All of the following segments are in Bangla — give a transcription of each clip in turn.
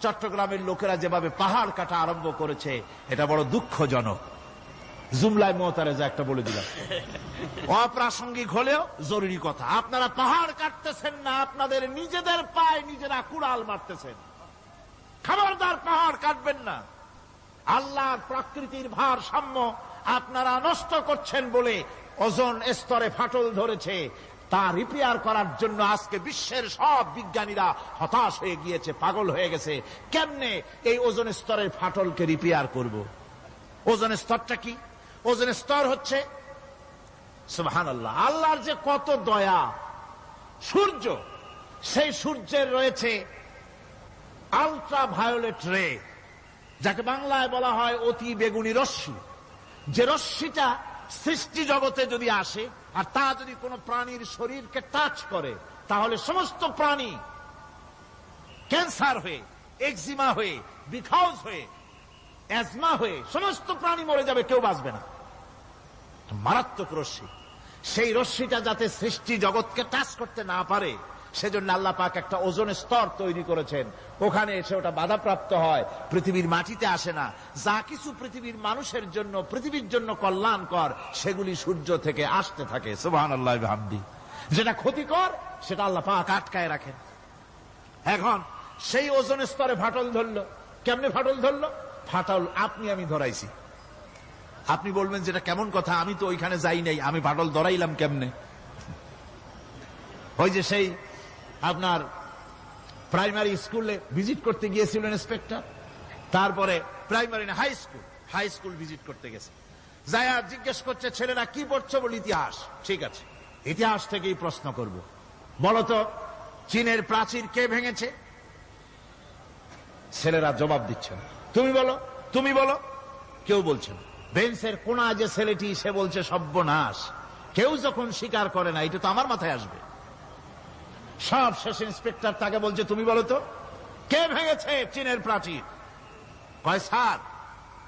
চট্টগ্রামের লোকেরা যেভাবে পাহাড় কাটা আরম্ভ করেছে, এটা বড় দুঃখজনক। জুমলায় মুতারেজা একটা বলে দিলাম, অপ্রাসঙ্গিক হলেও জরুরি কথা। আপনারা পাহাড় কাটতেছেন না, আপনাদের নিজেদের পায়ে নিজেরা কুড়াল মারতেছেন। খবরদার পাহাড় কাটবেন না। আল্লাহর প্রকৃতির ভারসাম্য আপনারা নষ্ট করছেন বলে ওজোন স্তরে ফাটল ধরেছে। তা রিপেয়ার করার জন্য আজকে বিশ্বের সব বিজ্ঞানীরা হতাশ হয়ে গিয়েছে, পাগল হয়ে গেছে। কেমনে এই ওজোন স্তরের ফাটলকে রিপেয়ার করব? ওজোন স্তরটা কি? ওজোন স্তর হচ্ছে, সুবহানাল্লাহ, আল্লাহর যে কত দয়া। সূর্য, সেই সূর্যের রয়েছে আলট্রা ভায়োলেট রে, যাকে বাংলায় বলা হয় অতি বেগুনি রশ্মি। যে রশ্মিটা সৃষ্টি জগতে যদি আসে আর তা যদি কোনো প্রাণীর শরীরকে টাচ করে, তাহলে সমস্ত প্রাণী ক্যান্সার হয়ে, এক্সিমা হয়ে, বিখাউজ হয়ে, অ্যাজমা হয়ে সমস্ত প্রাণী মরে যাবে, কেউ বাঁচবে না। মারাত্মক রশ্মি। সেই রশ্মিটা যাতে সৃষ্টি জগৎকে টাচ করতে না পারে, সেজন্য আল্লাহ পাক একটা ওজোন স্তর তৈরি করেছেন। ওখানে এসে ওটা বাধাপ্রাপ্ত হয়, পৃথিবীর মাটিতে আসে না। যা কিছু পৃথিবীর মানুষের জন্য, পৃথিবীর জন্য কল্যাণকর, সেগুলি সূর্য থেকে আসতে থাকে। সুবহানাল্লাহ ওয়া বিহামদিহি। যেটা ক্ষতিকর সেটা আল্লাহ পাক আটকায় রাখেন। এখন সেই ওজোন স্তরে ফাটল ধরলো। কেমনে ফাটল ধরলো? ফাটল আপনি আমি ধরাইছি। আপনি বলবেন যেটা কেমন কথা, আমি তো ওইখানে যাই নাই, আমি ফাটল ধরাইলাম কেমনে? ওই যে সেই আপনার প্রাইমারি স্কুলে ভিজিট করতে গিয়েছিলেন ইন্সপেক্টর, তারপরে প্রাইমারি না হাই স্কুল ভিজিট করতে গেছে, যায়া জিজ্ঞেস করছে ছেলেরা কি পড়ছো? বল ইতিহাস। ঠিক আছে, ইতিহাস থেকেই প্রশ্ন করব। বলতো চীনের প্রাচীর কে ভেঙেছে? ছেলেরা জবাব দিচ্ছে না। তুমি বলো, তুমি বলো। কেউ বলছে না। বেঞ্চের কোনা যে ছেলেটি, সে বলছে সর্বনাশ। কেউ যখন স্বীকার করে না, এটা তো আমার মাথায় আসবে। সব শেষ ইন্সপেক্টর তাকে বলছে তুমি বলো তো কে ভেঙেছে চীনের প্রাচীর? কয় স্যার,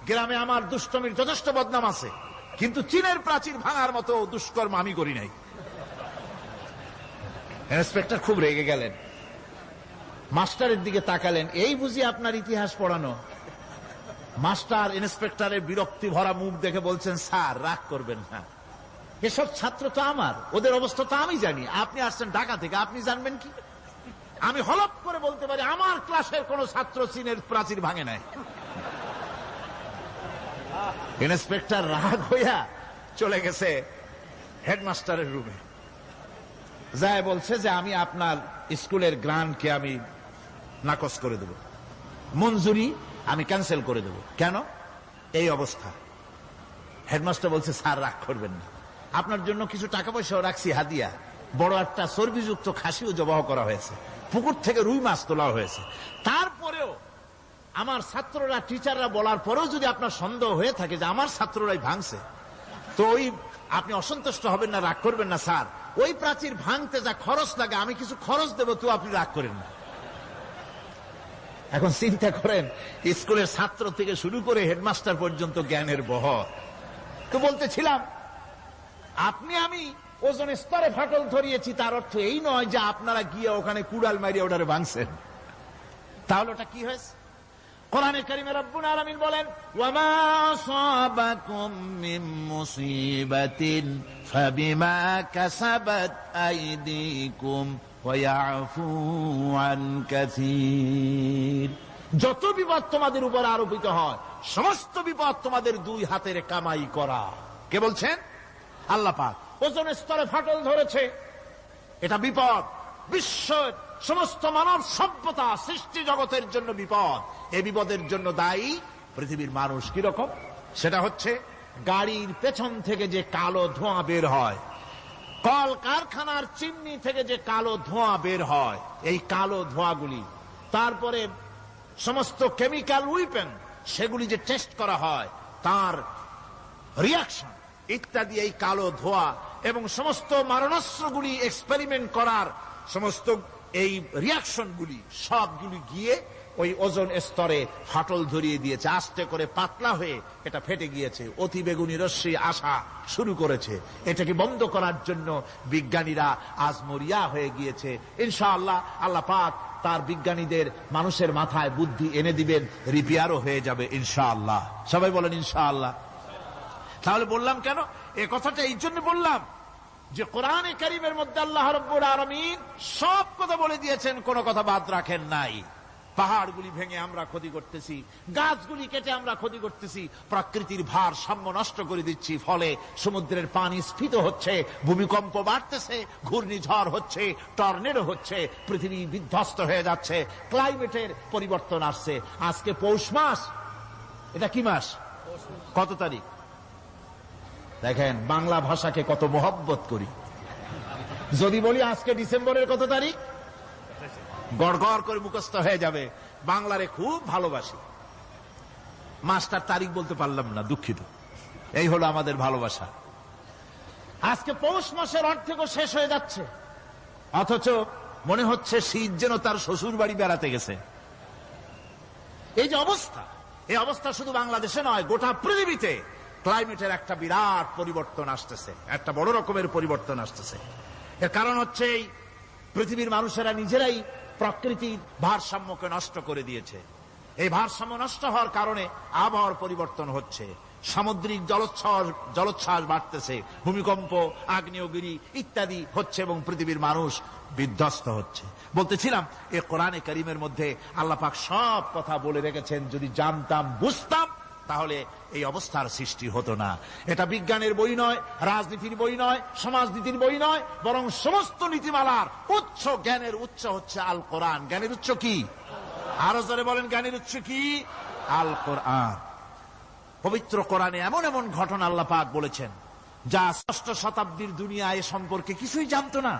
গ্রামে আমার দুষ্টমির যথেষ্ট বদনাম আছে, কিন্তু চীনের প্রাচীর ভাঙার মতো দুষ্কর্ম আমি করি নাই। ইন্সপেক্টর খুব রেগে গেলেন, মাস্টারের দিকে তাকালেন, এই বুঝি আপনার ইতিহাস পড়ানো? মাস্টার ইন্সপেক্টরের বিরক্তি ভরা মুখ দেখে বলছেন, স্যার রাগ করবেন না, এসব ছাত্র তো আমার, ওদের অবস্থা তো আমি জানি। আপনি আসছেন ঢাকা থেকে, আপনি জানবেন কি? আমি হলপ করে বলতে পারি আমার ক্লাসের কোন ছাত্র চীনের প্রাচীর ভাঙে নাই। ইন্সপেক্টর রাগ হইয়া চলে গেছে হেডমাস্টারের রুমে, যায় বলছে যে আমি আপনার স্কুলের গ্রান্টকে আমি নাকচ করে দেব, মঞ্জুরি আমি ক্যান্সেল করে দেব। কেন? এই অবস্থা। হেডমাস্টার বলছে, স্যার রাগ করবেন না, আপনার জন্য কিছু টাকা পয়সাও রাখছি হাদিয়া। বড় একটা চর্বিযুক্ত খাসিও জবাহ করা হয়েছে, পুকুর থেকে রুই মাছ তোলা হয়েছে। তারপরেও আমার ছাত্ররা, টিচাররা বলার পরেও যদি আপনার সন্দেহ হয়ে থাকে যে আমার ছাত্ররাই ভাঙছে, তো ওই আপনি অসন্তুষ্ট হবেন না, রাগ করবেন না। স্যার, ওই প্রাচীর ভাঙতে যা খরচ লাগে আমি কিছু খরচ দেব, তো আপনি রাগ করেন না। এখন চিন্তা করেন, স্কুলের ছাত্র থেকে শুরু করে হেডমাস্টার পর্যন্ত জ্ঞানের বহর। তো বলতেছিলাম, আপনি আমি ওজন স্তরে ফাটল ধরিয়েছি, তার অর্থ এই নয় যে আপনারা গিয়ে ওখানে কুড়াল মারিয়ে ওটারে ভাঙছেন। তাহলে ওটা কি হয়েছে? কোরআনে কারিমে রব্বুল আলামিন বলেন, ওয়ামা আসাবাকুম মিন মুসিবাতিন ফাবিমা কাসাবাত আইদিকুম ওয়া ইয়াফু আন কাসীর। যত বিপদ তোমাদের উপর আরোপিত হয়, সমস্ত বিপদ তোমাদের দুই হাতের কামাই করা। কে বলছেন? আল্লাহ পাক। ওজন স্তরে ফাটল ধরেছে, এটা বিপদ। বিশ্বের সমস্ত মানব সভ্যতা, সৃষ্টি জগতের জন্য বিপদ। এই বিপদের জন্য দায়ী পৃথিবীর মানুষ। কিরকম? সেটা হচ্ছে গাড়ির পেছন থেকে যে কালো ধোঁয়া বের হয়, কল কারখানার চিমনি থেকে যে কালো ধোঁয়া বের হয়, এই কালো ধোঁয়াগুলি, তারপরে সমস্ত কেমিক্যাল উইপেন, সেগুলি যে টেস্ট করা হয়, তার রিয়াকশন ইত্যাদি, এই কালো ধোঁয়া এবং সমস্ত মারণাস্ত্রগুলি এক্সপেরিমেন্ট করার সমস্ত এই রিয়াকশনগুলি সবগুলি গিয়ে ওই ওজন স্তরে ফাটল ধরিয়ে দিয়েছে। আস্তে করে পাতলা হয়ে এটা ফেটে গিয়েছে, অতি বেগুনি রশ্মি আসা শুরু করেছে। এটাকে বন্ধ করার জন্য বিজ্ঞানীরা আজ মরিয়া হয়ে গিয়েছে। ইনশাআল্লাহ আল্লাহ পাক তার বিজ্ঞানীদের মানুষের মাথায় বুদ্ধি এনে দিবেন, রিপেয়ারও হয়ে যাবে ইনশাআল্লাহ। সবাই বলেন ইনশাআল্লাহ। তাহলে বললাম কেন এ কথাটা? এই জন্য বললাম যে কোরআনে কারীমের মধ্যে আল্লাহ রাব্বুল আলামিন সব কথা বলে দিয়েছেন, কোনো কথা বাদ রাখেন নাই। পাহাড়গুলি ভেঙে আমরা ক্ষতি করতেছি, গাছগুলি কেটে আমরা ক্ষতি করতেছি, প্রকৃতির ভারসাম্য নষ্ট করে দিচ্ছি, ফলে সমুদ্রের পানি স্ফীত হচ্ছে, ভূমিকম্প বাড়তেছে, ঘূর্ণিঝড় হচ্ছে, টর্নেডো হচ্ছে, পৃথিবী বিধ্বস্ত হয়ে যাচ্ছে, ক্লাইমেটের পরিবর্তন আসছে। আজকে পৌষ মাস, এটা কি মাস? কত তারিখ? দেখেন বাংলা ভাষাকে কত মহব্বত করি। যদি বলি আজকে ডিসেম্বরের কত তারিখ, গড়গড় করে মুখস্থ হয়ে যাবে। বাংলারে খুব ভালোবাসি, মাসটার তারিখ বলতে পারলাম না, দুঃখিত। এই হলো আমাদের ভালোবাসা। আজকে পৌষ মাসের অর্ধেকও শেষ হয়ে যাচ্ছে, অথচ মনে হচ্ছে শীত যেন তার শ্বশুর বাড়ি বেড়াতে গেছে। এই যে অবস্থা, এই অবস্থা শুধু বাংলাদেশে নয়, গোটা পৃথিবীতে ক্লাইমেটের একটা বিরাট পরিবর্তন আসতেছে, একটা বড় রকমের পরিবর্তন আসতেছে। এর কারণ হচ্ছে এই পৃথিবীর মানুষেরা নিজেরাই প্রকৃতির ভারসাম্যকে নষ্ট করে দিয়েছে। এই ভারসাম্য নষ্ট হওয়ার কারণে আবহাওয়ার পরিবর্তন হচ্ছে, সামুদ্রিক জলোচ্ছ্বাস বাড়তেছে, ভূমিকম্প, আগ্নেয়গিরি ইত্যাদি হচ্ছে এবং পৃথিবীর মানুষ বিধ্বস্ত হচ্ছে। বলতেছিলাম এ কোরআনে কারীমের মধ্যে আল্লাহ পাক সব কথা বলে রেখেছেন। যদি জানতাম, বুঝতাম, তাহলে এই অবস্থার সৃষ্টি হতো না। এটা বিজ্ঞানের বই নয়, রাজনীতির বই নয়, সমাজনীতির বই নয়, বরং সমস্ত নীতিমালার উচ্চ, জ্ঞানের উচ্চ হচ্ছে আল কোরআন। জ্ঞানের উচ্চ কি? আরো জোরে বলেন, জ্ঞানের উচ্চ কি? আল কোরআন। পবিত্র কোরআনে এমন এমন ঘটনা আল্লাহ পাক বলেছেন যা ষষ্ঠ শতাব্দীর দুনিয়া এ সম্পর্কে কিছুই জানতো না।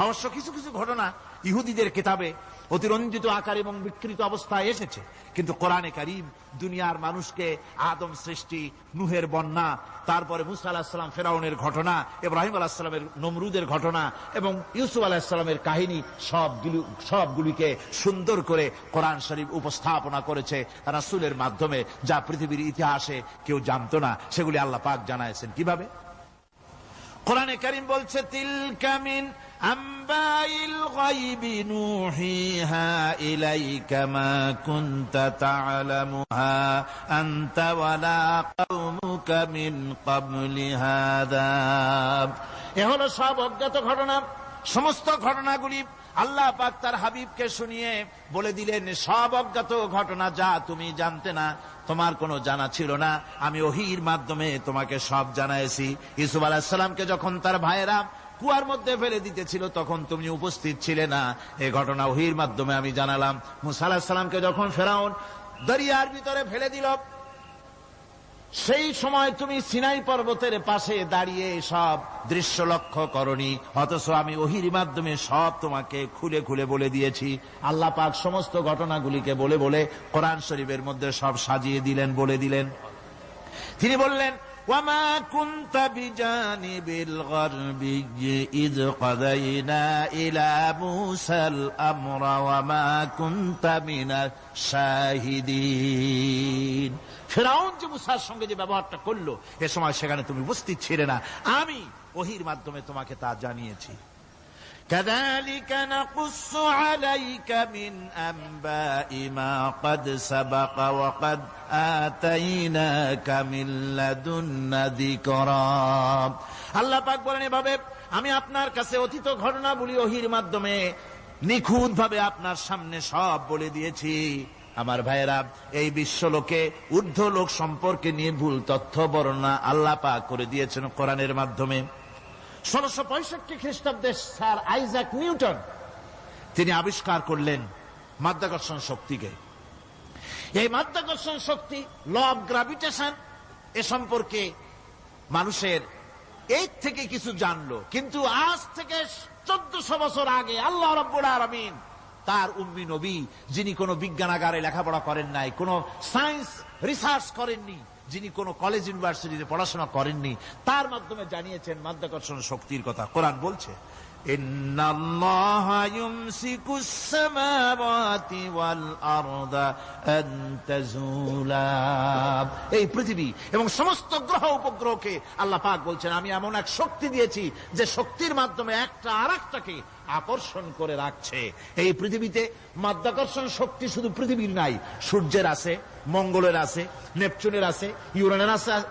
অবশ্য কিছু কিছু ঘটনা ইহুদিদের কিতাবে অতিরঞ্জিত আকার এবং বিকৃত অবস্থায় এসেছে, কিন্তু কোরআনে কারীম দুনিয়ার মানুষকে আদম সৃষ্টি, নুহের বন্যা, তারপরে মুসা আলাইহিস সালাম ফেরাউনের ঘটনা, ইব্রাহিম আলাইহিস সালামের নমরুদের ঘটনা এবং ইউসুফ আলাইহিস সালামের কাহিনী সবগুলিকে সুন্দর করে কোরআন শরীফ উপস্থাপনা করেছে রাসূলের মাধ্যমে, যা পৃথিবীর ইতিহাসে কেউ জানতো না। সেগুলি আল্লাহ পাক জানাইছেন কিভাবে? কোরআনে কারীম বলছে, তিলকা মিন আম্বাইল গায়বি নূহিহা ইলাইকা মা কুনতা তা'লামুহা আনতা ওয়ালা কওমুকা মিন ক্বাবলি হাযা। এ হলো সব অজ্ঞাত ঘটনা। সমস্ত ঘটনাগুলি আল্লাহ পাক তার হাবিবকে শুনিয়ে বলে দিলেন, সব অজ্ঞাত ঘটনা যা তুমি জানতে না, তোমার কোনো জানা ছিল না, আমি ওহীর মাধ্যমে তোমাকে সব জানাইছি। ইউসুফ আলাইহিস সালামকে যখন তার ভাইয়েরা কুয়ার মধ্যে ফেলে দিতেছিল তখন তুমি উপস্থিত ছিলে না, এই ঘটনা ওহীর মাধ্যমে আমি জানালাম। মুসা আলাইহিস সালামকে যখন ফেরাউন দরিয়ার ভিতরে ফেলে দিল, সেই সময় তুমি সিনাই পর্বতের পাশে দাঁড়িয়ে সব দৃশ্য লক্ষ্য করনি, অথচ আমি ওহীর মাধ্যমে সব তোমাকে খুলে খুলে বলে দিয়েছি। আল্লাহ পাক সমস্ত ঘটনাগুলিকে বলে বলে কোরআন শরীফের মধ্যে সব সাজিয়ে দিলেন, বলে দিলেন। তিনি বললেন, ওয়ামা কুনতা বিজানিবিল গারবিয়্যি ইয কাদাইনা ইলা মূসাল আমরা ওয়ামা কুনতা মিনাশ শাহিদিন। ফিরআউন যে মুসার সঙ্গে যে ব্যবহারটা করলো, এ সময় সেখানে তুমি উপস্থিত ছিলে না, আমি ওহীর মাধ্যমে তোমাকে তা জানিয়েছি। কাযালিকা নাকুসসু আলাইকা মিন আনবাই মা ক্বাদ সাবাকা ওয়া ক্বাদ আতাইনাকা মিন লাদুন্না যিকরা। আল্লাহ পাক বলেন, এভাবে আমি আপনার কাছে অতীত ঘটনাবলী ওহীর মাধ্যমে নিখুঁতভাবে আপনার সামনে সব বলে দিয়েছি। আমার ভাইয়েরা, এই বিশ্বলোকে ঊর্ধ্ব লোক সম্পর্কে নিয়ে ভুল তথ্য বর্ণনা আল্লাহ পাক করে দিয়েছেন কোরআনের মাধ্যমে। 1665 খ্রিস্টাব্দে স্যার আইজাক নিউটন তিনি আবিষ্কার করলেন মাধ্যাকর্ষণ শক্তিকে। এই মাধ্যাকর্ষণ শক্তি, ল অফ গ্রাভিটেশন, এ সম্পর্কে মানুষের এই থেকে কিছু জানলো, কিন্তু আজ থেকে 1400 বছর আগে আল্লাহ রাব্বুল আলামিন তার উম্মি নবী, যিনি কোনো বিজ্ঞানাগারে লেখাপড়া করেন নাই, কোনো সায়েন্স রিসার্চ করেননি, যিনি কোনো কলেজ ইউনিভার্সিটিতে পড়াশোনা করেননি, তার মাধ্যমে জানিয়েছেন মাধ্যাকর্ষণ শক্তির কথা। কোরআন বলছে, ইন্নাল্লাহা ইউমসিকুস সামাওয়াতি ওয়াল আরদা আন তাজুলা। এই পৃথিবী এবং সমস্ত গ্রহ উপগ্রহকে আল্লাহ পাক বলছেন, আমি এমন এক শক্তি দিয়েছি যে শক্তির মাধ্যমে একটা আরেকটাকে আকর্ষণ করে রাখছে। এই পৃথিবীতে মাধ্যাকর্ষণ শক্তি শুধু পৃথিবীর নাই, সূর্যের আছে, মঙ্গলের আছে, নেপচুনের আছে,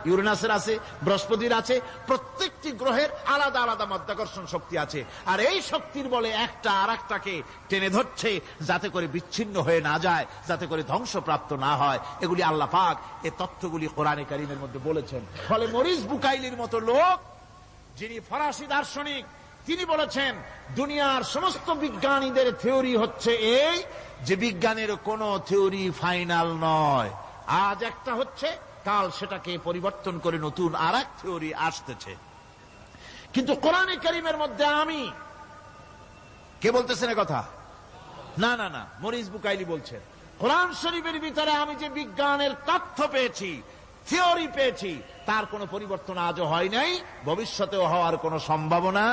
ইউরেনাসের আছে, বৃহস্পতির আছে। প্রত্যেকটি গ্রহের আলাদা আলাদা মাধ্যাকর্ষণ শক্তি আছে। আর এই শক্তির বলে একটা আর একটাকে টেনে ধরছে, যাতে করে বিচ্ছিন্ন হয়ে না যায়, যাতে করে ধ্বংসপ্রাপ্ত না হয়। এগুলি আল্লাহ পাক এই তথ্যগুলি কোরআনে কারীমের মধ্যে বলেছেন। ফলে মরিস বুকাইলির মতো লোক, যিনি ফরাসি দার্শনিক, তিনি বলেছেন দুনিয়ার সমস্ত বিজ্ঞানীদের থিওরি হচ্ছে এই যে বিজ্ঞানের কোন থিওরি ফাইনাল নয়। আজ একটা হচ্ছে, কাল সেটাকে পরিবর্তন করে নতুন আর এক থিওরি আসতেছে। কিন্তু কোরআনে কারীমের মধ্যে আমি, কে বলতেছেন কথা? না না না, মরিস বুকাইলি বলছেন কোরআন শরীফের ভিতরে আমি যে বিজ্ঞানের তথ্য পেয়েছি, থিওরি পেয়েছি, তার কোনো পরিবর্তন আজও হয় নাই, ভবিষ্যতেও হওয়ার কোনো সম্ভাবনা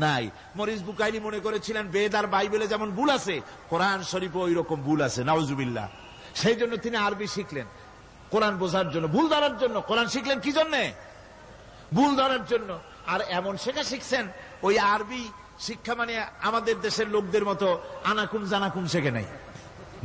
নাই। মরিস বুকাইলি মনে করেছিলেন বেদ আর বাইবেলে যেমন ভুল আছে, কোরআন শরীফে ওই রকম ভুল আছে, নাউজুবিল্লাহ। সেই জন্য তিনি আরবি শিখলেন কোরআন বোঝার জন্য, ভুল ধরার জন্য। কোরআন শিখলেন কি জন্য? ভুল ধরার জন্য। আর এমন শেখা শিখছেন, ওই আরবি শিক্ষা মানে আমাদের দেশের লোকদের মতো আনাকুম জানাকুম শেখে নাই,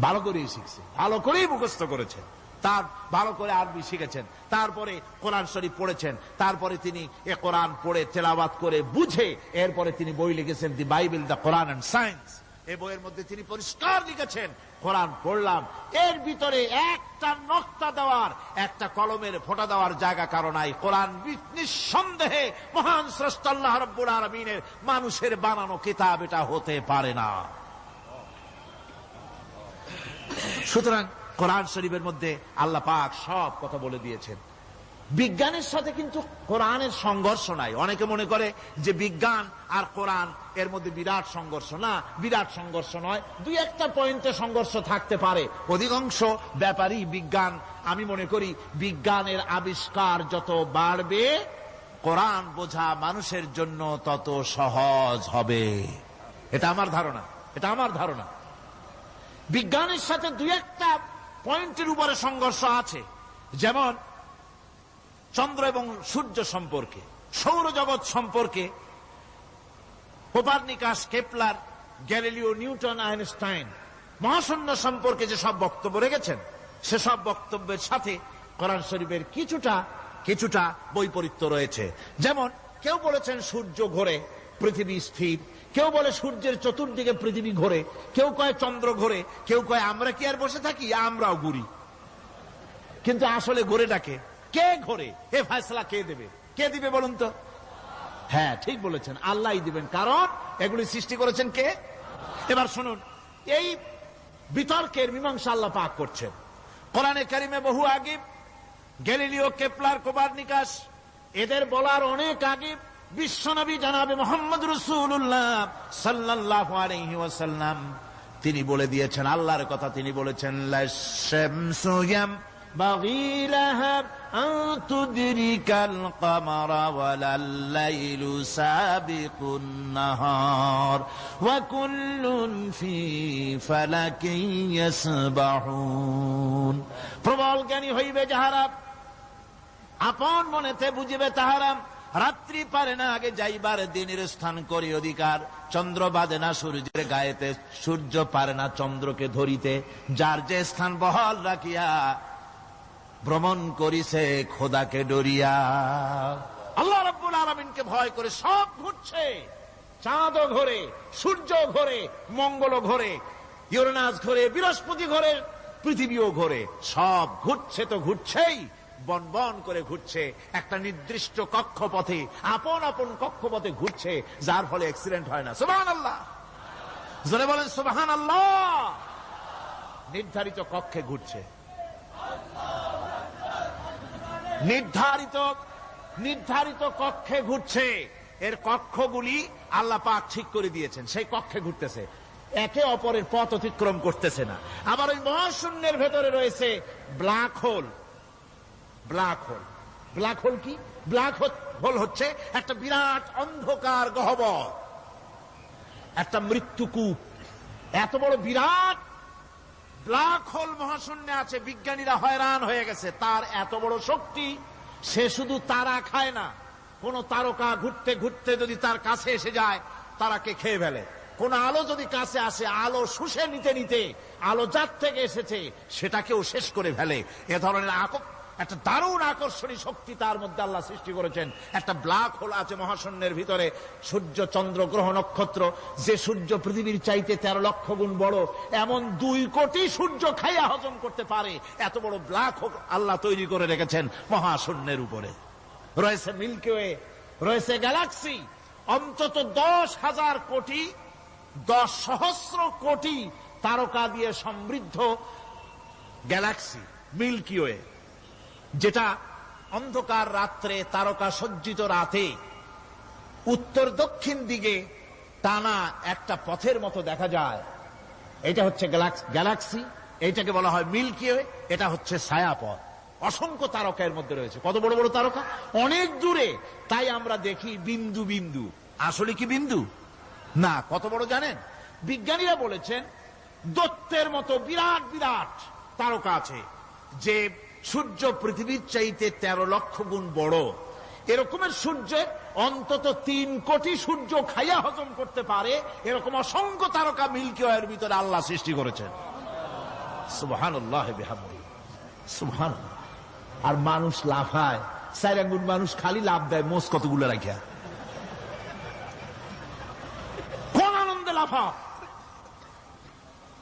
ভালো করেই শিখছে, ভালো করেই মুখস্থ করেছে, তার ভালো করে আরবি শিখেছেন, তারপরে কোরআন শরীফ পড়েছেন, তারপরে তিনি এ কোরআন পড়ে তেলাওয়াত করে বুঝে এরপরে তিনি বই লিখেছেন the Bible, the Quran and science. এই বইয়ের মধ্যে তিনি পরিষ্কার লিখেছেন, কোরআন পড়লাম, এর ভিতরে একটা নকতা দেওয়ার, একটা কলমের ফোঁটা দেওয়ার জায়গা কারো নাই। কোরআন নিঃসন্দেহে মহান স্রষ্টা আল্লাহ রাব্বুল আলামিনের মানুষের বানানো কিতাব এটা হতে পারে না। সুতরাং কোরআন শরীফের মধ্যে আল্লাহ পাক সব কথা বলে দিয়েছেন। বিজ্ঞানের সাথে কিন্তু কোরআনের সংঘর্ষ নাই। অনেকে মনে করে যে বিজ্ঞান আর কোরআন এর মধ্যে বিরাট সংঘর্ষ। না, বিরাট সংঘর্ষ নয়, দুই একটা পয়েন্টে সংঘর্ষ থাকতে পারে। অধিকাংশ ব্যাপারই বিজ্ঞান, আমি মনে করি বিজ্ঞানের আবিষ্কার যত বাড়বে, কোরআন বোঝা মানুষের জন্য তত সহজ হবে। এটা আমার ধারণা, এটা আমার ধারণা। বিজ্ঞানের সাথে দুই একটা পয়েন্টের উপরে সংঘর্ষ আছে, যেমন চন্দ্র এবং সূর্য সম্পর্কে, সৌরজগৎ সম্পর্কে Copernicus, Kepler, Galileo, Newton, Einstein মহাশূন্য সম্পর্কে যে সব বক্তব্য রেখেছেন, সেসব বক্তব্যের সাথে কোরআন শরীফের কিছুটা বৈপরীত্য রয়েছে। যেমন কেউ বলেছেন সূর্য ঘোরে, পৃথিবী স্থির, কেউ বলে সূর্যের চতুর্দিকে পৃথিবী ঘোরে, কেউ কয় চন্দ্র ঘোরে, কেউ কয় আমরা কি আর বসে থাকি, আমরাও ঘুরি। কিন্তু আসলে ঘোরেটাকে কে ঘোরে, এ ফয়সালা কে দেবে? কে দিবে বলুন তো? হ্যাঁ, ঠিক বলেছেন, আল্লাহই দিবেন, কারণ এগুলি সৃষ্টি করেছেন কে? এবার শুনুন, এই বিতর্কের মীমাংসা আল্লাহ পাক করছেন কোরআনে কারিমে বহু আগে। গ্যালিলিও, কেপলার, কোপারনিকাস এদের বলার অনেক আগে বিশ্বনবী জনাবে মুহাম্মদ রাসূলুল্লাহ সাল্লাল্লাহু আলাইহি ওয়াসাল্লাম তিনি বলে দিয়েছেন, আল্লাহর কথা তিনি বলেছেন, লাশ-শামসু ইয়ানবাগী লাহা আন তুদরিকাল কামারা ওয়ালাল লাইলু সাবিকুন নাহার ওয়া কুল্লুন ফি ফালাকিন ইয়াসবাহুন। প্রবল জ্ঞানী হইবে যাহারা, আপন মনেতে বুঝিবে তাহারা, রাত্রি পারে না আগে যাইবার দিনের স্থান করি অধিকার। চন্দ্র বাঁধে না সূর্যের গায়েতে, সূর্য পারে না চন্দ্রকে ধরিতে। যার যে স্থান বহাল রাখিয়া ভ্রমণ করিছে খোদাকে ডরিয়া। আল্লাহ রাব্বুল আলামিনকে ভয় করে সব ঘুরছে, চাঁদও ঘোরে, সূর্য ঘোরে, মঙ্গল ঘোরে, ইউরেনাস ঘোরে, বৃহস্পতি ঘোরে, পৃথিবীও ঘোরে। সব ঘুরছে তো ঘুরছেই, বন বন করে ঘুরছে একটা নির্দিষ্ট কক্ষপথে, আপন আপন কক্ষপথে ঘুরছে, যার ফলে অ্যাক্সিডেন্ট হয় না। সুবহানাল্লাহ, জোরে বলেন সুবহানাল্লাহ। নির্ধারিত কক্ষে ঘুরছে, নির্ধারিত কক্ষে ঘুরছে। এর কক্ষগুলি আল্লাহ পাক ঠিক করে দিয়েছেন, সেই কক্ষে ঘুরতেছে, একে অপরের পথ অতিক্রম করতেছে না। আবার ওই মহাশূন্যের ভেতরে রয়েছে black hole. Black hole, black hole কি? ব্ল্যাক হোল হচ্ছে একটা বিরাট অন্ধকার গহ্বর, একটা মৃত্যুকূপ। এত বড় বিরাট ব্ল্যাক হোল মহাশূন্যে আছে, বিজ্ঞানীরা হয়রান হয়ে গেছে। তার এত বড় শক্তি, সে শুধু তারা খায় না, কোন তারকা ঘুরতে ঘুরতে যদি তার কাছে এসে যায়, তারাকে খেয়ে ফেলে। কোন আলো যদি কাছে আসে, আলো শুষে নিতে নিতে আলো যার থেকে এসেছে সেটাকেও শেষ করে ফেলে। এ ধরনের একটা দারুণ আকর্ষণী শক্তি তার মধ্যে আল্লাহ সৃষ্টি করেছেন। একটা ব্ল্যাক হোল আছে মহাশূন্যের ভিতরে, সূর্য, চন্দ্র, গ্রহ, নক্ষত্র। যে সূর্য পৃথিবীর চাইতে 13 লক্ষ গুণ বড়, এমন 2 কোটি সূর্য খাইয়া হজম করতে পারে এত বড় ব্ল্যাক হোল আল্লাহ তৈরি করে রেখেছেন মহাশূন্যের উপরে। রয়েছে মিল্কি ওয়ে, রয়েছে গ্যালাক্সি, অন্তত 10,000 কোটি, 10 সহস্র কোটি তারকা দিয়ে সমৃদ্ধ গ্যালাক্সি মিল্কি ওয়ে, যেটা অন্ধকার রাত্রে, তারকা সজ্জিত রাতে উত্তর দক্ষিণ দিকে টানা একটা পথের মতো দেখা যায়। এটা হচ্ছে গ্যালাক্সি, এইটাকে বলা হয় মিল্কি ওয়ে। এটা হচ্ছে ছায়াপথ। অসংখ্য তারকা এর মধ্যে রয়েছে। কত বড় বড় তারকা, অনেক দূরে। তাই আমরা দেখি বিন্দু বিন্দু, আসলে কি বিন্দু না। কত বড় জানেন? বিজ্ঞানীরা বলেছেন দৈত্যের মতো বিরাট বিরাট তারকা আছে, যে সূর্য পৃথিবীর চাইতে 13 লক্ষ গুণ বড়। এরকমের সূর্যের অন্তত 3 কোটি সূর্য খাইয়া হজম করতে পারে এরকম অসংখ্য তারকা মিল্কি ওয়ের ভিতরে আল্লাহ সৃষ্টি করেছেন। সুবহানাল্লাহ বিহামদিহি, সুবহানাল্লাহ। আর মানুষ লাফায়, 4 আঙ্গুল মানুষ খালি লাভ দেয় মোষ কতগুলো রাখিয়া। কোন আনন্দে লাফা,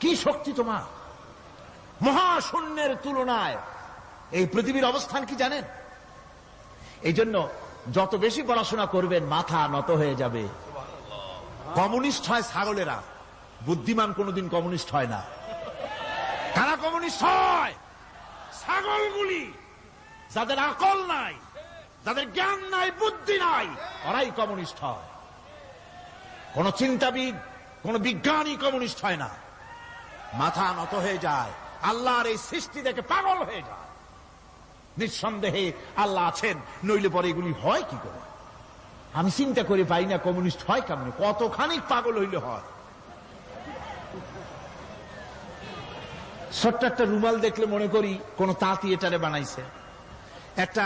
কি শক্তি তোমার! মহাশূন্যের তুলনায় এই পৃথিবীর অবস্থান কি জানেন? এই জন্য যত বেশি পড়াশোনা করবেন মাথা নত হয়ে যাবে। কমিউনিস্ট হয় ছাগলেরা, বুদ্ধিমান কোনদিন কমিউনিস্ট হয় না। কারা কমিউনিস্ট হয়? ছাগলগুলি, যাদের আকল নাই, যাদের জ্ঞান নাই, বুদ্ধি নাই, ওরাই কমিউনিস্ট হয়। কোন চিন্তাবিদ, কোন বিজ্ঞানী কমিউনিস্ট হয় না। মাথা নত হয়ে যায়, আল্লাহর এই সৃষ্টি দেখে পাগল হয়ে যায়। নিঃসন্দেহে আল্লাহ আছেন, নইলে পরে এগুলি হয় কি করে? আমি চিন্তা করে পাই না কমিউনিস্ট হয় কেমন, কতখানি পাগল হইলে হয়। ছোট্ট একটা রুমাল দেখলে মনে করি কোন তাঁতি এটারে বানাইছে। একটা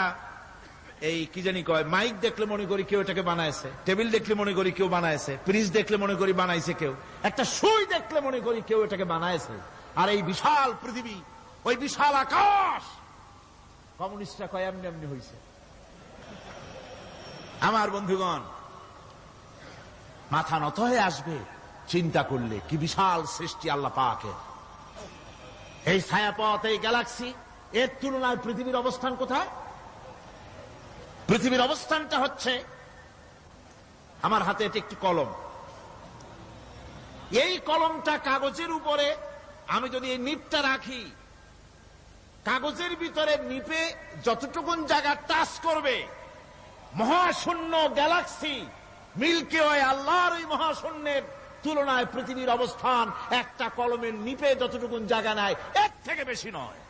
এই কি জানি কয় মাইক দেখলে মনে করি কেউ এটাকে বানাইছে। টেবিল দেখলে মনে করি কেউ বানাইছে। ফ্রিজ দেখলে মনে করি বানাইছে কেউ। একটা সুই দেখলে মনে করি কেউ এটাকে বানাইছে। আর এই বিশাল পৃথিবী, ওই বিশাল আকাশ, কমিউনিস্টরা কয় এমনি এমনি হয়েছে। আমার বন্ধুগণ, মাথা নত হয়ে আসবে চিন্তা করলে কি বিশাল সৃষ্টি আল্লাহ পাকের। এই ছায়াপথ, এই গ্যালাক্সি, এর তুলনায় পৃথিবীর অবস্থান কোথায়? পৃথিবীর অবস্থানটা হচ্ছে, আমার হাতে এটি একটি কলম। এই কলমটা কাগজের উপরে আমি যদি এই নিপটা রাখি, কাগজের ভিতরে নিপে যতটুকুন জায়গা টাচ করবে, মহাশূন্য গ্যালাক্সি মিল্কি ওয়ে, আল্লাহর ওই মহাশূন্যের তুলনায় পৃথিবীর অবস্থান একটা কলমের নিপে যতটুকুন জায়গা নেয় এর থেকে বেশি নয়।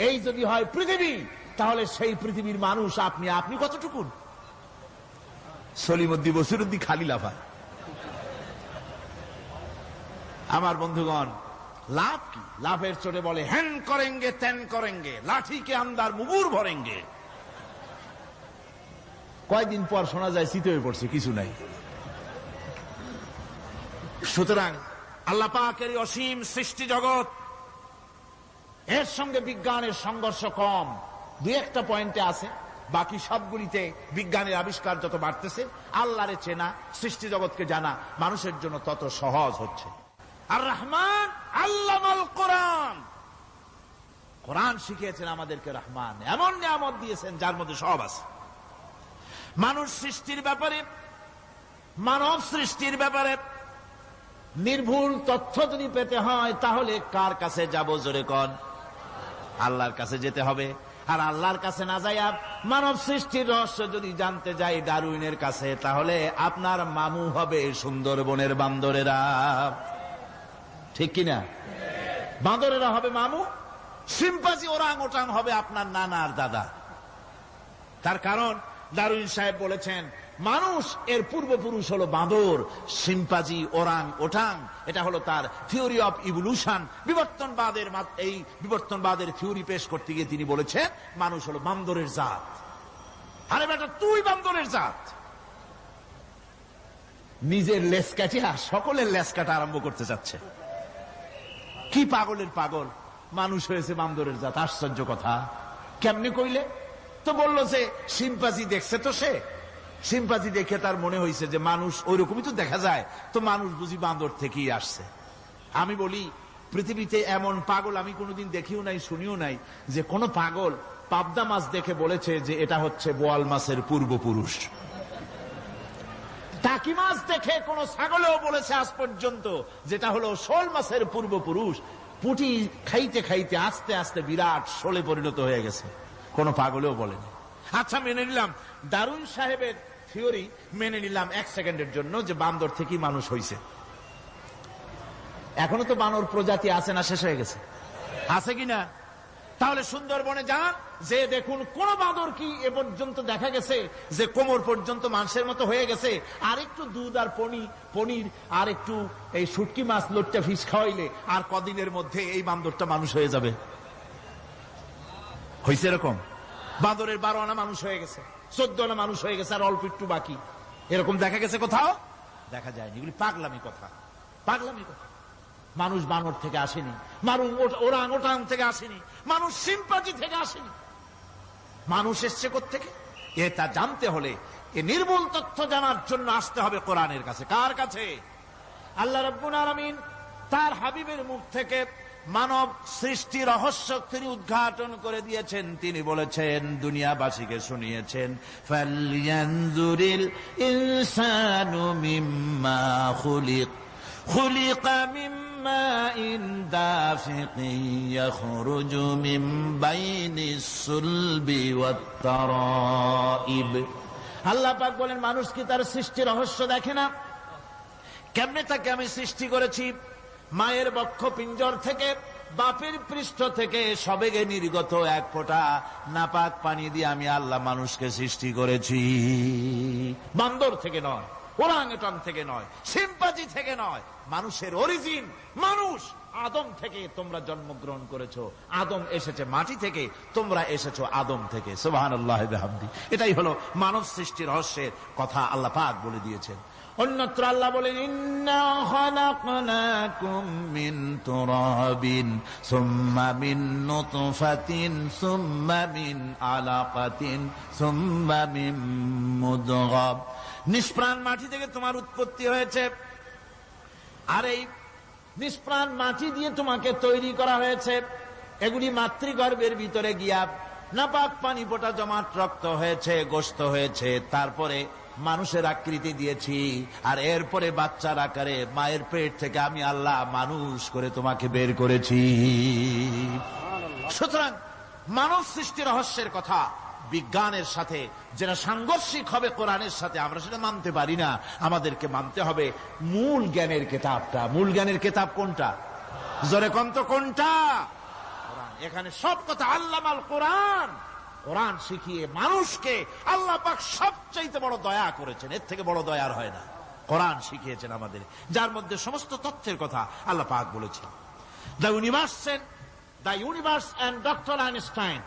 এই যদি হয় পৃথিবী, তাহলে সেই পৃথিবীর মানুষ আপনি কতটুকুন? সলিমুদ্দি বসিরুদ্দি খালি লাফায়। আমার বন্ধুগণ, লাভ কি? লাভের চোটে বলে হ্যান করেঙ্গে ত্যান করেঙ্গে, লাঠিকে আন্দার মুগুর ভরেঙ্গে। কয়দিন পর শোনা যায় শীত হয়ে পড়ছে, কিছু নাই। সুতরাং আল্লাহ পাকের অসীম সৃষ্টি জগৎ, এর সঙ্গে বিজ্ঞানের সংঘর্ষ কম। 2-1টা পয়েন্টে আছে, বাকি সবগুলিতে বিজ্ঞানের আবিষ্কার যত বাড়তেছে, আল্লাহরে চেনা, সৃষ্টি জগৎকে জানা মানুষের জন্য তত সহজ হচ্ছে। আর রহমান আল্লামাল কোরআন, কোরআন শিখিয়েছেন আমাদেরকে। রহমান এমন নিয়ামত দিয়েছেন যার মধ্যে সব আছে। মানুষ সৃষ্টির ব্যাপারে, মানব সৃষ্টির ব্যাপারে নির্ভুল তথ্য যদি পেতে হয়, তাহলে কার কাছে যাব? জোরে কন। আল্লাহর কাছে যেতে হবে। আর আল্লাহর কাছে না যাইয়া মানব সৃষ্টির রহস্য যদি জানতে যাই ডারউইনের কাছে, তাহলে আপনার মামু হবে সুন্দরবনের বান্দরেরা। ঠিক কিনা? বান্দরেরা হবে মামু, সিম্পাজি ওরাং ওটাং হবে আপনার নানার দাদা। তার কারণ ডারউইন সাহেব বলেছেন মানুষ এর পূর্বপুরুষ হলো বাঁদর, সিম্পাজি, ওরাং ওটাং। এটা হলো তার থিওরি অফ ইভলিউশন। এই বিবর্তনবাদের থিওরি পেশ করতে গিয়ে তিনি বলেছেন মানুষ হলো বান্দরের জাত। আরে বেটা, তুই বান্দরের জাত। নিজের লেজ কাটিয়া সকলের লেজ কাটা আরম্ভ করতে চাচ্ছে। কি পাগলের পাগল, মানুষ হয়েছে বান্দরের জাত। আশ্চর্য কথা। কেমনে কইলে? তো বললো যে সিম্পাজি দেখছে, তো সে সিম্পাজি দেখে তার মনে হয়েছে যে মানুষ ওইরকমই তো দেখা যায়, তো মানুষ বুঝি বান্দর থেকেই আসছে। আমি বলি, পৃথিবীতে এমন পাগল আমি কোনোদিন দেখিও নাই, শুনিও নাই যে কোন পাগল পাবদা মাছ দেখে বলেছে যে এটা হচ্ছে বোয়াল মাছের পূর্বপুরুষ। টাকি মাছ দেখে কোন ছাগলেও বলেছে আজ পর্যন্ত যেটা হলো শোল মাছের পূর্বপুরুষ। পুঁটি খাইতে খাইতে আস্তে আস্তে বিরাট শোলে পরিণত হয়ে গেছে, কোন পাগলেও বলেনি। আচ্ছা, মেনে নিলাম দারুন সাহেবের থিওরি, মেনে নিলাম 1 সেকেন্ডের জন্য যে বান্দর থেকেই মানুষ হয়েছে। এখনো তো বানর প্রজাতি আছে না শেষ হয়ে গেছে? আছে কিনা? তাহলে সুন্দরবনে যান, যে দেখুন কোন বাঁদর কি এ পর্যন্ত দেখা গেছে যে কোমর পর্যন্ত মানুষের মতো হয়ে গেছে? আর একটু দুধ আর পনির আর একটু এই শুটকি মাছ লোটটা ফিশ খাওয়াইলে আর কদিনের মধ্যে এই বান্দরটা মানুষ হয়ে যাবে। হয়েছে এরকম? বাঁদরের 12 আনা মানুষ হয়ে গেছে, 14 আনা মানুষ হয়ে গেছে, আর অল্প একটু বাকি। এরকম দেখা গেছে কোথাও? দেখা যায়নি। এগুলি পাগলামি কথা, পাগলামি কথা। মানুষ বানর থেকে আসেনি, মানুষ ওরাং ওটাং থেকে আসেনি, মানুষ সিম্পাজি থেকে আসেনি। মানুষ এসছে কোত্থেকে? এটা জানতে হলে এ নির্মূল তথ্য জানার জন্য আসতে হবে কোরআনের কাছে। কার কাছে? আল্লাহ রাব্বুল আলামিন তার হাবিবের মুখ থেকে মানব সৃষ্টি রহস্য তিনি উদ্ঘাটন করে দিয়েছেন। তিনি বলেছেন, দুনিয়াবাসীকে শুনিয়েছেন, ফালয়ানজুরিল ইনসানু মিম্মা খুলিকা মিম্মাইন দাফিকিন ইয়াখরুজু মিন বাইনিস সুলবি ওয়াত তারাইব। আল্লাহ পাক বলেন, মানুষ কি তার সৃষ্টি রহস্য দেখে না? কেমনে তাকে আমি সৃষ্টি করেছি? মায়ের বক্ষ পিঞ্জর থেকে, বাপের পৃষ্ঠ থেকে সবেগে নির্গত এক ফোঁটা নাপাক পানি দিয়ে আমি আল্লাহ মানুষকে সৃষ্টি করেছি। বান্দর থেকে নয়, ওরাংওটাং থেকে নয়, সিম্পাজি থেকে নয়। মানুষের অরিজিন মানুষ। আদম থেকে তোমরা জন্মগ্রহণ করেছো, আদম এসেছে মাটি থেকে, তোমরা এসেছো আদম থেকে। সুবহানাল্লাহ ওয়া বিহামদি। এটাই হলো মানব সৃষ্টির রহস্যের কথা আল্লাহ পাক বলে দিয়েছেন। অন্যত্র আল্লাহ বলেন, ইন্না খালাকনাকুম মিন তুরাবিন সুম্মা মিন নুতফাতিন সুম্মা মিন আলাকাতিন সুম্মা মিন মুদগাহ। নিষ্প্রাণ মাটি থেকে তোমার উৎপত্তি হয়েছে, আর এই নিষ্প্রাণ মাটি দিয়ে তোমাকে তৈরি করা হয়েছে। এগুলি মাতৃগর্ভের ভিতরে গিয়া নাপাক পানি ফোঁটা জমাট রক্ত হয়েছে, গোশত হয়েছে, তারপরে মানুষের আকৃতি দিয়েছি, আর এরপরে বাচ্চার আকারে মায়ের পেট থেকে আমি আল্লাহ মানুষ করে তোমাকে বের করেছি। সুতরাং মানব সৃষ্টি রহস্যের কথা বিজ্ঞানের সাথে যেটা সাংঘর্ষিক হবে কোরআনের সাথে, আমরা সেটা মানতে পারি না। আমাদেরকে মানতে হবে মূল জ্ঞানের কেতাবটা। মূল জ্ঞানের কেতাব কোনটা? জোরে কন্ত কোনটা? কোরআন। এখানে সব কথা আল্লামাল কোরআন। কোরআন শিখিয়ে মানুষকে আল্লাহ পাক সবচাইতে বড় দয়া করেছেন, এর থেকে বড় দয়া আর হয় না। কোরআন শিখিয়েছেন আমাদের, যার মধ্যে সমস্ত তথ্যের কথা আল্লাহ পাক বলেছেন। The universe and doctor Einstein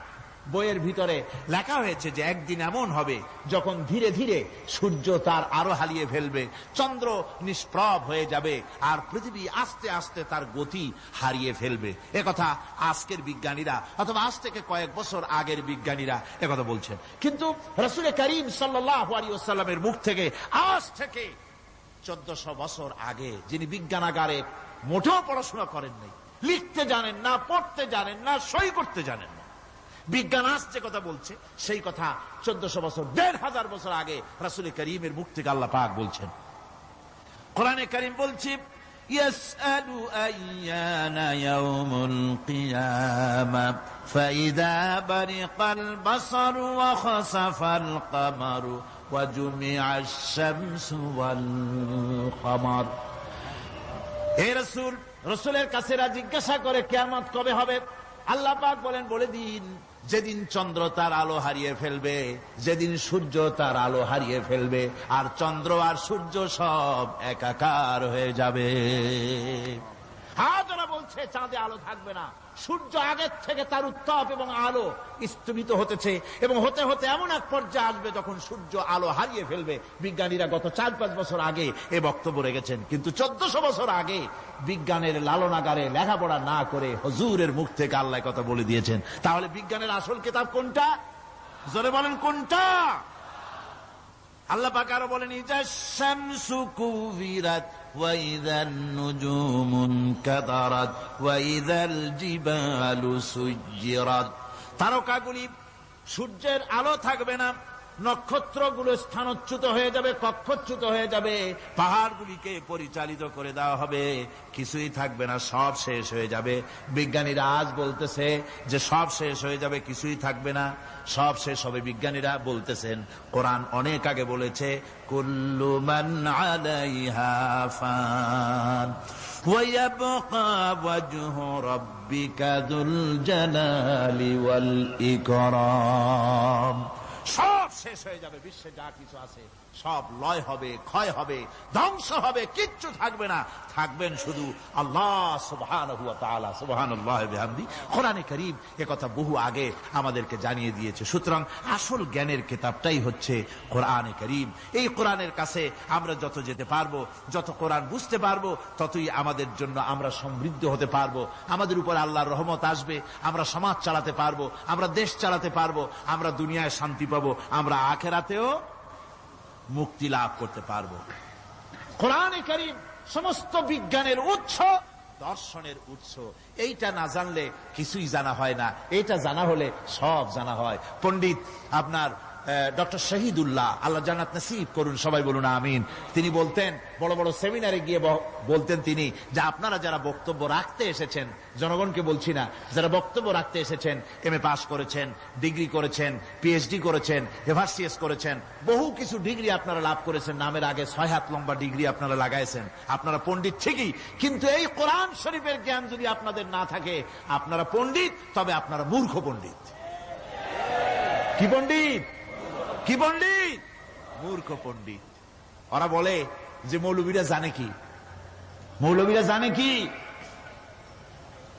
বইয়ের ভিতরে লেখা হয়েছে যে একদিন এমন হবে যখন ধীরে ধীরে সূর্য তার আলো হারিয়ে ফেলবে, চন্দ্র নিষ্প্রভ হয়ে যাবে, আর পৃথিবী আস্তে আস্তে তার গতি হারিয়ে ফেলবে। একথা আজকের বিজ্ঞানীরা অথবা আজ থেকে কয়েক বছর আগের বিজ্ঞানীরা একথা বলছেন। কিন্তু রাসূল করিম সাল্লাল্লাহু আলাইহি ওয়াসাল্লামের মুখ থেকে আজ থেকে 1400 বছর আগে, যিনি বিজ্ঞানাগারে মোটেও পড়াশোনা করেন নাই, লিখতে জানেন না, পড়তে জানেন না, সই করতে জানেন না, বিজ্ঞান আজ যে কথা বলছে সেই কথা 1400 বছর, 1500 বছর আগে রাসূল করিমের মুখ থেকে আল্লাহ পাক বলছেন। কোরআনে কারীম বলছে, ইয়াসআলু আইয়ানা ইয়াউমুল কিয়ামা ফাইযা বারিকাল বাসারু ওয়া খাসাফাল কামারু ওয়া জুমিআশ শামসু ওয়াল কামার। হে রাসূল, রাসূলের কাছে জিজ্ঞাসা করে কিয়ামত কবে হবে? আল্লাহ পাক বলেন, বলে দিন যেদিন চন্দ্র তার আলো হারিয়ে ফেলবে, যেদিন সূর্য তার আলো হারিয়ে ফেলবে, আর চন্দ্র আর সূর্য সব একাকার হয়ে যাবে। আজ ওরা বলছে চাঁদে আলো থাকবে না। সূর্য আগের থেকে তার উত্তাপ এবং আলো স্থবিত হতেছে এবং হতে হতে এমন এক পর্যায়ে আসবে যখন সূর্য আলো হারিয়ে ফেলবে। বিজ্ঞানীরা গত 4-5 বছর আগে এ বক্তব্য রেখেছেন, কিন্তু 1400 বছর আগে বিজ্ঞানের লালনাগারে লেখাপড়া না করে হুজুরের মুখ থেকে আল্লাহ কথা বলে দিয়েছেন। তাহলে বিজ্ঞানের আসল কিতাব কোনটা? জোরে বলেন কোনটা? আল্লাহ পাক আরো বলেন, ইজা শামসু কুবিরাত ওয়া ইযান নুজুমু কাদারাত ওয়া ইযাল জিবালু সুজ্জিরাত। তারকাগুলি, সূর্যের আলো থাকবে না, নক্ষত্রগুলো স্থানচ্যুত হয়ে যাবে, কক্ষচ্যুত হয়ে যাবে, পাহাড়গুলিকে পরিচালিত করে দেওয়া হবে, কিছুই থাকবে না, সব শেষ হয়ে যাবে। বিজ্ঞানীরা আজ বলতেছে যে সব শেষ হয়ে যাবে, কিছুই থাকবে না, সব শেষ হবে। বিজ্ঞানীরা বলতেছেন, কোরআন অনেক আগে বলেছে, কুল্লু মান আলাইহা ফান ওয়া ইয়াবকা ওয়াজহু রাব্বিকা যুল জালালি ওয়াল ইকরাম। সব শেষ হয়ে যাবে, বিশ্বে যা কিছু আছে সব লয় হবে, ক্ষয় হবে, ধ্বংস হবে, কিচ্ছু থাকবে না, থাকবেন শুধু আল্লাহ সুবহানাহু ওয়া তাআলা। সুবহানাল্লাহি ওয়া বিহামদি। কোরআনে কারীম একথা বহু আগে আমাদেরকে জানিয়ে দিয়েছে। সুতরাং আসল জ্ঞানের কিতাবটাই হচ্ছে কোরআনে কারীম। এই কোরআনের কাছে আমরা যত যেতে পারবো, যত কোরআন বুঝতে পারবো, ততই আমাদের জন্য আমরা সমৃদ্ধ হতে পারবো, আমাদের উপর আল্লাহর রহমত আসবে, আমরা সমাজ চালাতে পারবো, আমরা দেশ চালাতে পারবো, আমরা দুনিয়ায় শান্তি পাবো, আমরা আখিরাতেও মুক্তি লাভ করতে পারবো। কোরআনে কারীম সমস্ত বিজ্ঞানের উৎস, দর্শনের উৎস। এইটা না জানলে কিছুই জানা হয় না, এটা জানা হলে সব জানা হয়। পণ্ডিত আপনার ডক্টর শহীদুল্লাহ, আল্লাহ জান্নাত নসিব করুন, সবাই বলুন আমিন। তিনি বলতেন, বড় বড় সেমিনারে গিয়ে বলতেন তিনি, যে আপনারা যারা বক্তব্য রাখতে এসেছেন, জনগণকে বলছি না, যারা বক্তব্য রাখতে এসেছেন, এমএ পাস করেছেন, ডিগ্রি করেছেন, পিএইচডি করেছেন, এভারসিএস করেছেন, বহু কিছু ডিগ্রি আপনারা লাভ করেছেন, নামের আগে 6 হাত লম্বা ডিগ্রি আপনারা লাগাইছেন, আপনারা পণ্ডিত ঠিকই, কিন্তু এই কোরআন শরীফের জ্ঞান যদি আপনাদের না থাকে, আপনারা পণ্ডিত, তবে আপনারা মূর্খ পণ্ডিত। কি পণ্ডিত? কি পণ্ডিত? মূর্খ পণ্ডিত। ওরা বলে যে মৌলবীরা জানে কি, মৌলবীরা জানে কি?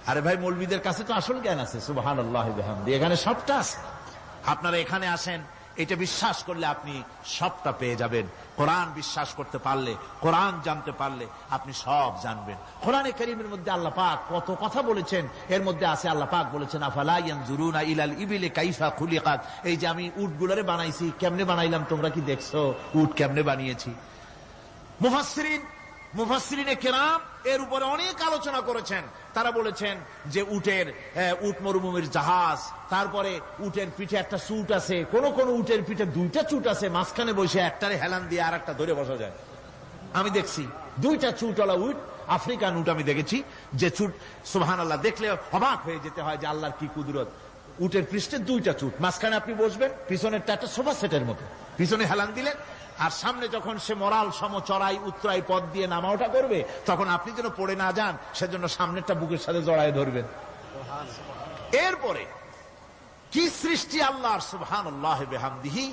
আরে ভাই, মৌলবীদের কাছে তো আসল জ্ঞান আছে। সুবহানাল্লাহি ওয়া বিহামদি। এখানে সবটা আছে। আপনারা এখানে আসেন, এটা বিশ্বাস করলে আপনি সবটা পেয়ে যাবেন। কোরআন বিশ্বাস করতে পারলে, কোরআন জানতে পারলে আপনি সব জানবেন। কোরআনে কারীমের মধ্যে আল্লাহ পাক কত কথা বলেছেন। এর মধ্যে আছে, আল্লাহ পাক বলেছেন, আফালা ইয়ানজুরুনা ইলাল ইবিলি কাইফা খুলিকাত। এই যে আমি উটগুলোরে বানাইছি, কেমনে বানাইলাম তোমরা কি দেখছো? উট কেমনে বানিয়েছি? মুফাসসিরিনে কেরাম এর উপরে অনেক আলোচনা করেছেন। তারা বলেছেন যে উট মরুভূমির জাহাজ, তারপরে উটের পিঠে একটা চুট আছে, কোন কোন উটের পিঠে 2টা চুট আছে, মাঝখানে বসে একটারে হেলান দিয়ে আর একটা ধরে বসা যায়। আমি দেখছি 2টা চুটওয়ালা উট, আফ্রিকান উট আমি দেখেছি, যে চুট সুবহানাল্লাহ দেখলে অবাক হয়ে যেতে হয় যে আল্লাহর কি কুদরত। উটের পৃষ্ঠে 2টা চুট, মাঝখানে আপনি বসবেন, পিছনেরটা একটা সোফা সেটের মতো, পিছনে হেলান দিলেন, আর সামনে যখন সে মরাল সম চড়াই উত্তরাই পথ দিয়ে নামা ওঠা করবে, তখন আপনি যেন পড়ে না যান সেজন্য সামনেরটা বুকের সাথে জড়ায় ধরবেন। এরপরে কি সৃষ্টি আল্লাহর, সুবহানাল্লাহি ওয়া বিহামদিহি।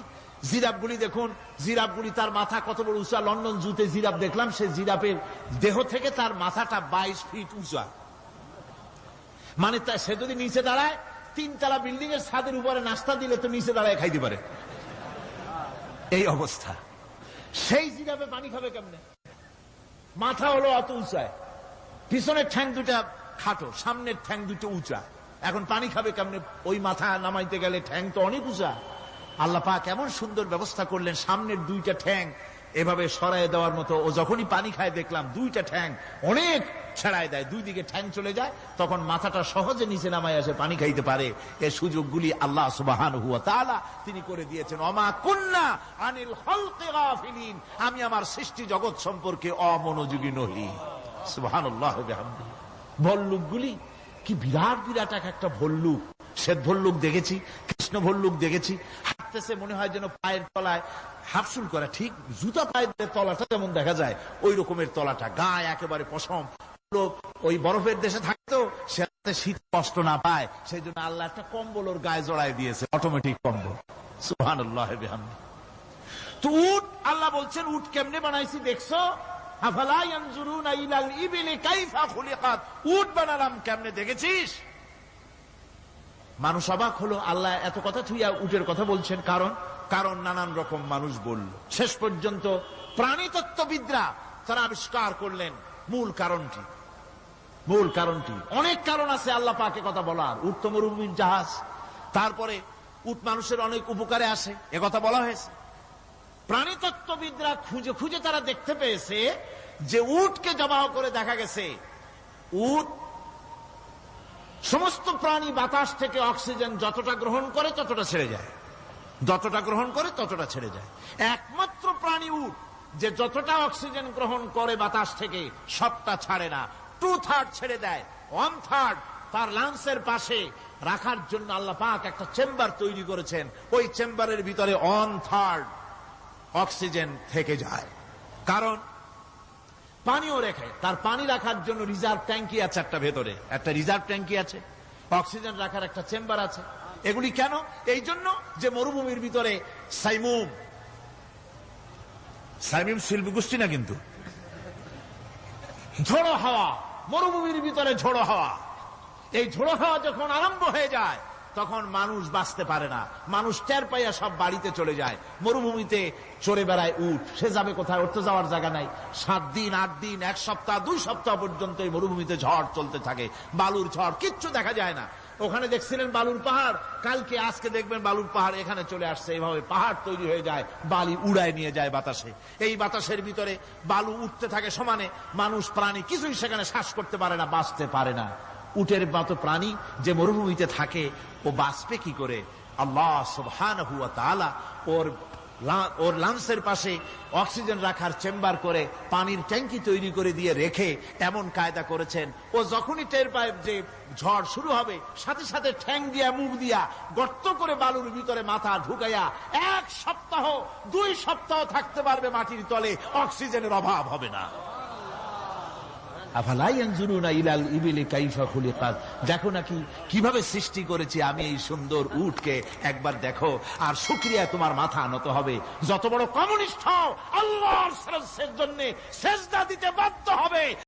জিরাফগুলি দেখুন, জিরাফগুলি তার মাথা কত বড় উঁচা। লন্ডন জুতে জিরাফ দেখলাম, সে জিরাফের দেহ থেকে তার মাথাটা 22 ফিট উঁচা। মানে সে যদি নিচে দাঁড়ায়, 3 তলা বিল্ডিং এর ছাদের উপরে নাস্তা দিলে তো নিচে দাঁড়ায় খাইতে পারে, এই অবস্থা। সেই জিরাফে পানি খাবে কেমনে? মাথা হলো অত উঁচায়, পিছনের ঠ্যাং 2টা খাটো, সামনের ঠ্যাং 2টো উঁচা, এখন পানি খাবে কেমনে? ওই মাথা নামাইতে গেলে ঠ্যাং তো অনেক উঁচা। আল্লাহ পাক এমন সুন্দর ব্যবস্থা করলেন, সামনের 2টা ঠ্যাং এভাবে সরায় দেওয়ার মতো। ও যখনই পানি খায় দেখলাম 2টা ঠ্যাং অনেক ছেড়ায় দেয়, 2 দিকে ঠ্যাং চলে যায়, তখন মাথাটা সহজে নিচে নামায় আসে, পানি খাইতে পারে। এই সুযোগগুলি আল্লাহ সুবহানাহু ওয়া তাআলা তিনি করে দিয়েছেন। ওমা কুন্না আনিল খালকি গাফিলিন, আমি আমার সৃষ্টি জগৎ সম্পর্কে অমনোযোগী নহি। সুবহানাল্লাহি ওয়া বিহামদিহি। ভল্লুকগুলি কি বিরাট বিরাট একটা ভল্লুক, শ্বেত ভল্লুক দেখেছি, কৃষ্ণ ভল্লুক দেখেছি, হাঁটতেছে মনে হয় যেন পায়ের তলায় হাফসুল করা, ঠিক জুতা পায়ের তলাটা যেমন দেখা যায় ওই রকমের তলাটা, গায়ে একেবারে পশম। ওই বরফের দেশে থাকতো, সে শীত কষ্ট না পায়, সেই জন্য আল্লাহ একটা কম্বল ওর গায়ে জড়ায় দিয়েছে, অটোমেটিক কম্বল। সুবহানাল্লাহি ওয়া বিহামদিহি। তো উট, আল্লাহ বলছেন উট কেমনে বানাইছি দেখছো? আফালা ইয়ানজুরুনা ইলাল ইবিলি কাইফা খুলিকাত, উট বানালাম কেমনে দেখেছিস? মানুষ অবাক হলো, আল্লাহ এত কথা থুইয়া উটের কথা বলছেন। কারণ নানান রকম মানুষ বলল। শেষ পর্যন্ত প্রাণীতত্ত্ববিদরা তারা আবিষ্কার করলেন মূল কারণটি। অনেক কারণ আছে আল্লাহ পাকে কথা বলার। উট তো মরুভূমির জাহাজ, তারপরে উট মানুষের অনেক উপকারে আসে, একথা বলা হয়েছে। প্রাণীতত্ত্ববিদরা খুঁজে খুঁজে তারা দেখতে পেয়েছে যে উটকে জবাহ করে দেখা গেছে উট সমস্ত প্রাণী বাতাস থেকে অক্সিজেন যতটা গ্রহণ করে ততটা ছেড়ে যায়। একমাত্র প্রাণী উট যে যতটা অক্সিজেন গ্রহণ করে বাতাস থেকে সবটা ছাড়ে না, 2/3 ছেড়ে দেয়। 1/3 তার লাংসের পাশে রাখার জন্য আল্লাহ পাক একটা চেম্বার তৈরি করেছেন। ওই চেম্বারের ভিতরে 1/3 অক্সিজেন থেকে যায়। কারণ পানিও রেখে, তার পানি রাখার জন্য রিজার্ভ ট্যাঙ্কি আছে, একটা রিজার্ভ ট্যাঙ্কি আছে, অক্সিজেন রাখার একটা চেম্বার আছে। এগুলি কেন? এই জন্য যে মরুভূমির ভিতরে সাইমুম শিল্পী গোষ্ঠী না, কিন্তু ঝোড়ো হাওয়া, মরুভূমির ভিতরে ঝোড়ো হাওয়া, এই ঝোড়ো হাওয়া যখন আরম্ভ হয়ে যায় তখন মানুষ বাঁচতে পারে না। মানুষ টের পাইয়া সব বাড়িতে চলে যায়। মরুভূমিতে চড়ে বেড়ায় উট, সে যাবে কোথায়? ওর তো যাওয়ার জায়গা নাই। 7 দিন 8 দিন 1 সপ্তাহ 2 সপ্তাহ পর্যন্ত এই মরুভূমিতে ঝড় চলতে থাকে, বালুর ঝড়, কিচ্ছু দেখা যায় না। ওখানে দেখছিলেন বালুর পাহাড়, আজকে দেখবেন বালুর পাহাড় এখানে চলে আসছে। এইভাবে পাহাড় তৈরি হয়ে যায়, বালি উড়ায় নিয়ে যায় বাতাসে। এই বাতাসের ভিতরে বালু উঠতে থাকে সমানে, মানুষ প্রাণী কিছুই সেখানে শ্বাস করতে পারে না, বাঁচতে পারে না। উটের মতো প্রাণী যে মরুভূমিতে থাকে ও বাঁচবে কি করে? আল্লাহ সুবহানাহু ওয়া তাআলা ওর লাংসের পাশে অক্সিজেন রাখার চেম্বার করে পানির ট্যাঙ্কি তৈরি করে দিয়ে রেখে এমন কায়দা করেছেন, ও যখনই টের পায় যে ঝড় শুরু হবে, সাথে সাথে ঠ্যাং দিয়া মুখ দিয়া গর্ত করে বালুর ভিতরে মাথা ঢুকাইয়া 1 সপ্তাহ 2 সপ্তাহ থাকতে পারবে মাটির তলে, অক্সিজেনের অভাব হবে না। আফালা ইয়ানজুরুনা ইলাল ইবিলি কাইফা খুলিকাত, দেখো নাকি কিভাবে সৃষ্টি করেছি আমি এই সুন্দর উটকে, একবার দেখো। আর শুকরিয়া তোমার মাথা নত হবে। যত বড় কমিউনিস্ট হও, আল্লাহর জন্য সেজদা দিতে বাধ্য হবে।